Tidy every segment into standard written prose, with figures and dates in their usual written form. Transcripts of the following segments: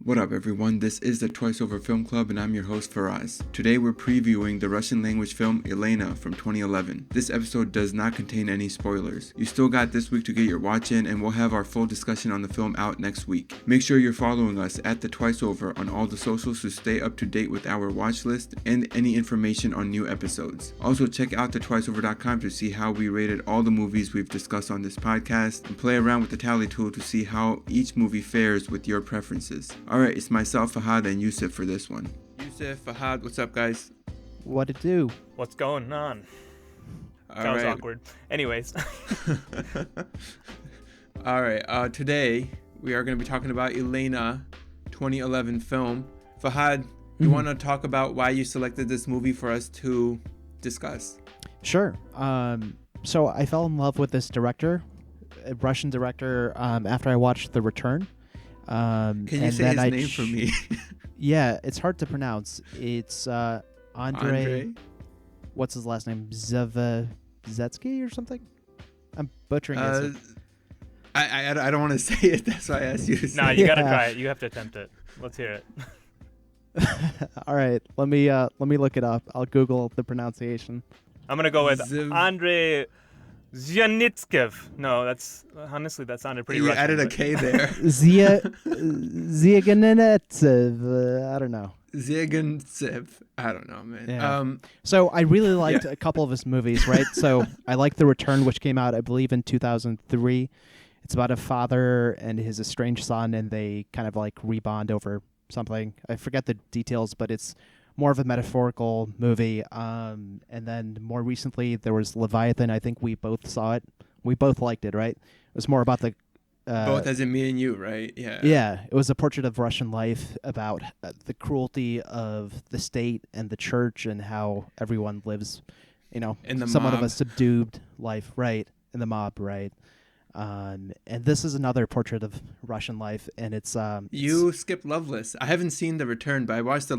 What up, everyone? This is the Twice Over Film Club, and I'm your host, Faraz. Today, we're previewing the Russian language film Elena from 2011. This episode does not contain any spoilers. You still got this week to get your watch in, and we'll have our full discussion on the film out next week. Make sure you're following us at the Twice Over on all the socials to stay up to date with our watch list and any information on new episodes. Also, check out thetwiceover.com to see how we rated all the movies we've discussed on this podcast, and play around with the tally tool to see how each movie fares with your preferences. Alright, it's myself, Fahad, and Yusuf for this one. Yusuf, Fahad, what's up, guys? What it do? What's going on? All That was right. awkward. Anyways. Alright, today we are going to be talking about Elena, 2011 film. Fahad, you want to talk about why you selected this movie for us to discuss? Sure. So I fell in love with this director, a Russian director, after I watched The Return. Can you say his name for me? Yeah, it's hard to pronounce. It's Andrei. What's his last name? Zetsky or something? I'm butchering it. I don't want to say it. That's why I asked you to say Nah, it. you gotta try it. You have to attempt it. Let's hear it. All right, let me look it up. I'll Google the pronunciation. I'm gonna go with Andrei Zyanitskev. No, honestly that sounded pretty You Russian. added a K there. Zyganetsev. I don't know. Zyagantsev. I don't know, man. Yeah. So I really liked a couple of his movies, right? So I like The Return, which came out, I believe, in 2003. It's about a father and his estranged son, and they kind of like rebond over something. I forget the details, but it's more of a metaphorical movie. And then more recently, there was Leviathan. I think we both saw it. We both liked it, right? It was more about the... both as in me and you, right? Yeah. Yeah, it was a portrait of Russian life about the cruelty of the state and the church and how everyone lives, In the somewhat mob. of a subdued life, right? In the mob, right? And this is another portrait of Russian life, and it's You skipped Loveless. I haven't seen The Return, but I watched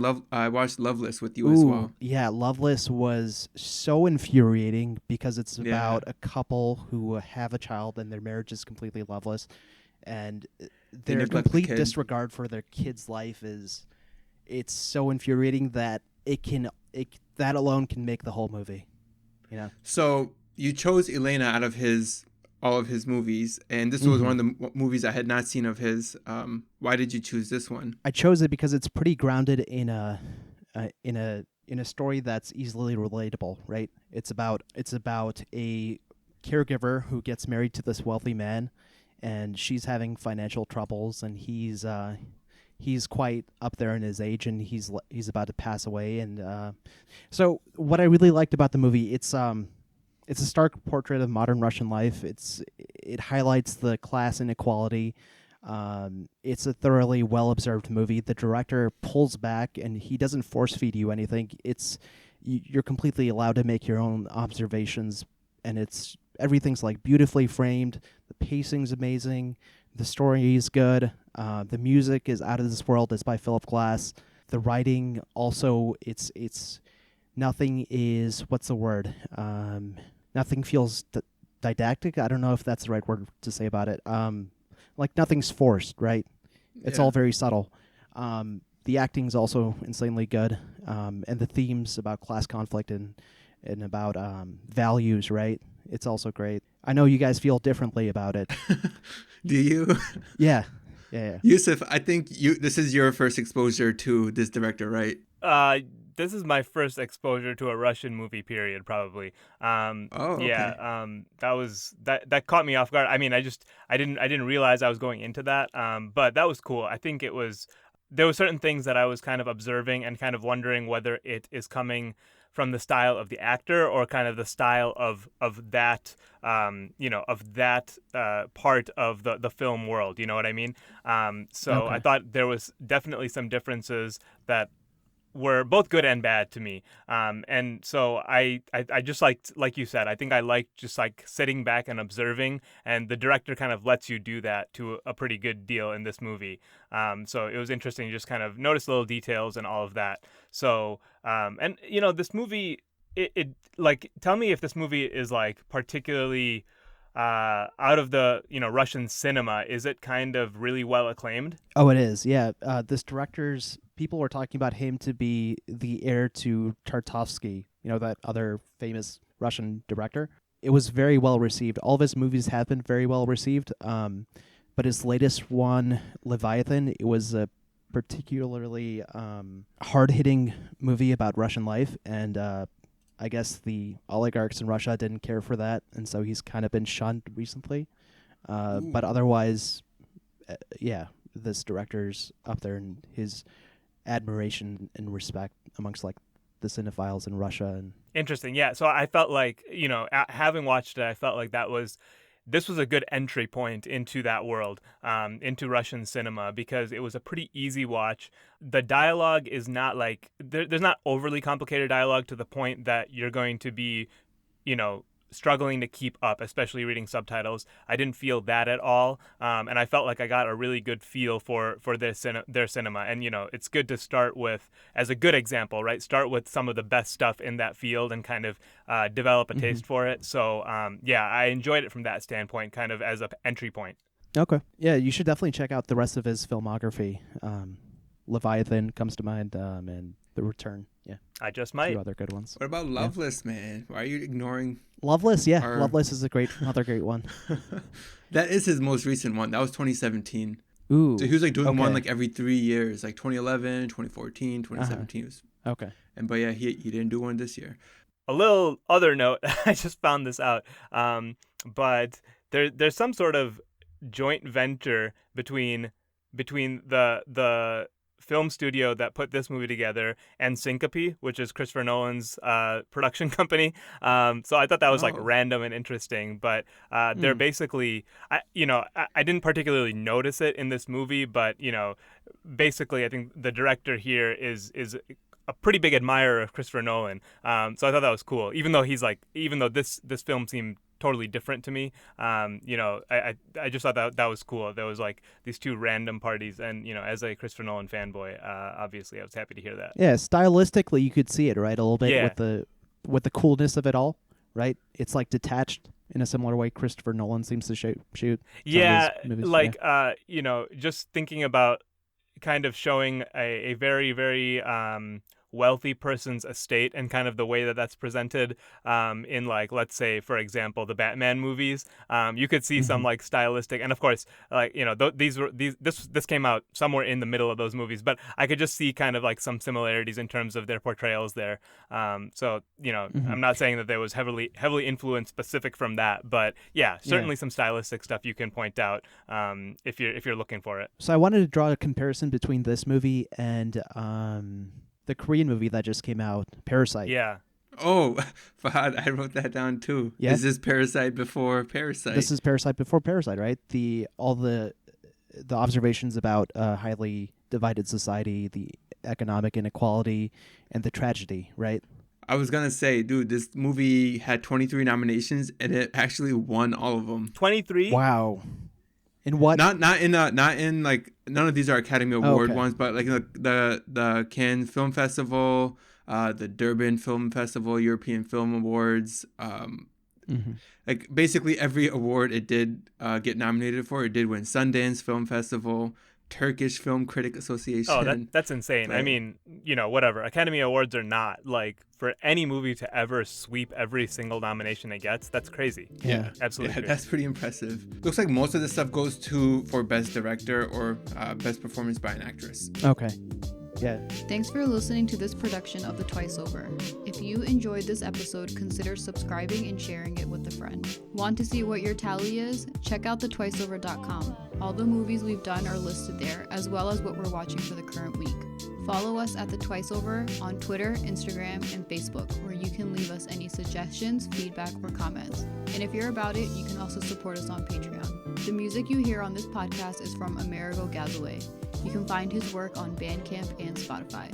Loveless with you as well. Yeah, Loveless was so infuriating because it's about a couple who have a child and their marriage is completely loveless, and their neglect the complete kid. disregard for their kid's life it's so infuriating that that alone can make the whole movie. So you chose Elena out of all of his movies, and this was one of the movies I had not seen of his. Why did you choose this one? I chose it because it's pretty grounded in a story that's easily relatable, right? It's about a caregiver who gets married to this wealthy man, and she's having financial troubles, and he's quite up there in his age, and he's about to pass away. And so what I really liked about the movie, it's a stark portrait of modern Russian life. It highlights the class inequality. It's a thoroughly well-observed movie. The director pulls back, and he doesn't force-feed you anything. You're completely allowed to make your own observations, and everything's like beautifully framed. The pacing's amazing. The story is good. The music is out of this world. It's by Philip Glass. The writing also, it's nothing is, what's the word? Nothing feels didactic. I don't know if that's the right word to say about it. Like nothing's forced, right? It's all very subtle. The acting's also insanely good. And the themes about class conflict and about values, right? It's also great. I know you guys feel differently about it. Do you? Yeah. Yusuf, I think this is your first exposure to this director, right? This is my first exposure to a Russian movie, period, probably. Okay. Yeah. That caught me off guard. I mean, I didn't realize I was going into that. But that was cool. I think there were certain things that I was kind of observing and kind of wondering whether it is coming from the style of the actor or kind of the style of that part of the film world. You know what I mean? So I thought there was definitely some differences that were both good and bad to me. And so I just like you said, I think I liked just like sitting back and observing, and the director kind of lets you do that to a pretty good deal in this movie. So it was interesting to just kind of notice little details and all of that. So, and this movie, it like, tell me if this movie is like particularly out of the Russian cinema, is it kind of really well acclaimed? Oh, it is. Yeah. This director's people were talking about him to be the heir to Tarkovsky, that other famous Russian director. It was very well received. All of his movies have been very well received. But his latest one, Leviathan, it was a particularly hard-hitting movie about Russian life, and I guess the oligarchs in Russia didn't care for that, and so he's kind of been shunned recently. But otherwise, this director's up there in his admiration and respect amongst like the cinephiles in Russia. And interesting, yeah. So I felt like having watched it, I felt like this was a good entry point into that world, into Russian cinema, because it was a pretty easy watch. The dialogue is not like there's not overly complicated dialogue to the point that you're going to be, struggling to keep up, especially reading subtitles. I didn't feel that at all, and I felt like I got a really good feel for their cinema. And it's good to start with, as a good example, right? Start with some of the best stuff in that field and kind of develop a taste for it. So I enjoyed it from that standpoint, kind of as an entry point. Okay, yeah, you should definitely check out the rest of his filmography. Leviathan comes to mind, and The Return. Yeah, I just a might. few other good ones. What about Loveless, man? Why are you ignoring? Loveless, yeah. Loveless is another great one. That is his most recent one. That was 2017. Ooh. So he was like doing one like every 3 years, like 2011, 2014, 2017. Was, okay. But yeah, he didn't do one this year. A little other note, I just found this out, but there's some sort of joint venture between the film studio that put this movie together and Syncope, which is Christopher Nolan's production company. So I thought that was like random and interesting, but they're basically, I didn't particularly notice it in this movie, but basically I think the director here is a pretty big admirer of Christopher Nolan. So I thought that was cool, even though this film seemed totally different to me. I just thought that was cool. There was like these two random parties, and as a Christopher Nolan fanboy, obviously I was happy to hear that. Yeah, stylistically you could see it, right? A little bit Yeah. with the coolness of it all, right? It's like detached in a similar way Christopher Nolan seems to shoot. Yeah, movies. like just thinking about kind of showing a very, very wealthy person's estate and kind of the way that that's presented in, like, let's say, for example, the Batman movies. You could see some like stylistic, and of course, like, this came out somewhere in the middle of those movies, but I could just see kind of like some similarities in terms of their portrayals there. So I'm not saying that there was heavily influenced specific from that, but certainly some stylistic stuff you can point out if you're looking for it. So I wanted to draw a comparison between this movie and the Korean movie that just came out, Parasite. Yeah. Oh, Fahad, I wrote that down too. Yeah? Is this Parasite before Parasite? This is Parasite before Parasite, right? All the observations about a highly divided society, the economic inequality, and the tragedy, right? I was gonna say, dude, this movie had 23 nominations and it actually won all of them. 23? Wow. In what? Not in like, none of these are Academy Award ones, but like the Cannes Film Festival, the Durban Film Festival, European Film Awards, like basically every award it did get nominated for. It did win. Sundance Film Festival, Turkish Film Critic Association. Oh, that's insane. Right. I mean, whatever. Academy Awards or not, like, for any movie to ever sweep every single nomination it gets, that's crazy. Yeah. Absolutely crazy. That's pretty impressive. Looks like most of this stuff goes for Best Director or Best Performance by an Actress. Okay. Yeah. Thanks for listening to this production of The Twice Over. If you enjoyed this episode, consider subscribing and sharing it with a friend. Want to see what your tally is? Check out thetwiceover.com. All the movies we've done are listed there, as well as what we're watching for the current week. Follow us at The Twice Over on Twitter, Instagram, and Facebook, where you can leave us any suggestions, feedback, or comments. And if you're about it, you can also support us on Patreon. The music you hear on this podcast is from Amerigo Gazaway. You can find his work on Bandcamp and Spotify.